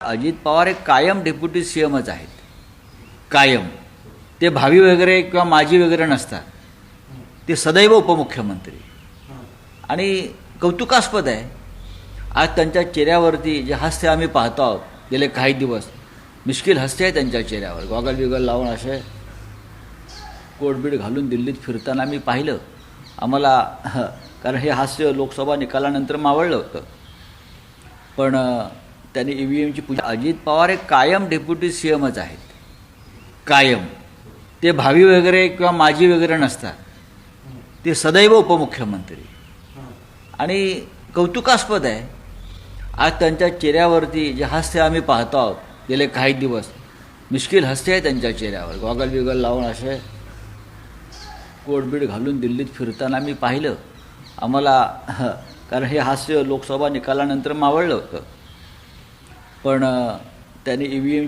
अजित पवार हे कायम डेप्युटी सीएमच आहेत. कायम ते भावी वगैरे किंवा माजी वगैरे नसतात. ते सदैव उपमुख्यमंत्री. आणि कौतुकास्पद आहे, आज त्यांच्या चेहऱ्यावरती जे हास्य आम्ही पाहतो आहोत गेले काही दिवस, मिश्किल हास्य आहे त्यांच्या चेहऱ्यावर. गॉगल बिगल लावून असे कोटबीट घालून दिल्लीत फिरताना मी पाहिलं. आम्हाला कारण हे हास्य लोकसभा निकालानंतर मावळलं होतं. पण त्यांनी EVMची पूजा. अजित पवार हे कायम डेप्युटी सीएमच आहेत. कायम ते भावी वगैरे किंवा माजी वगैरे नसतात. ते सदैव उपमुख्यमंत्री. आणि कौतुकास्पद आहे, आज त्यांच्या चेहऱ्यावरती जे हास्य आम्ही पाहतो आहोत गेले काही दिवस, मिश्किल हास्य आहे त्यांच्या चेहऱ्यावर. गॉगल बिगल लावून असे कोटबीट घालून दिल्लीत फिरताना मी पाहिलं. आम्हाला कारण हे हास्य लोकसभा निकालानंतर मावळलं होतं. पण त्यांनी EVM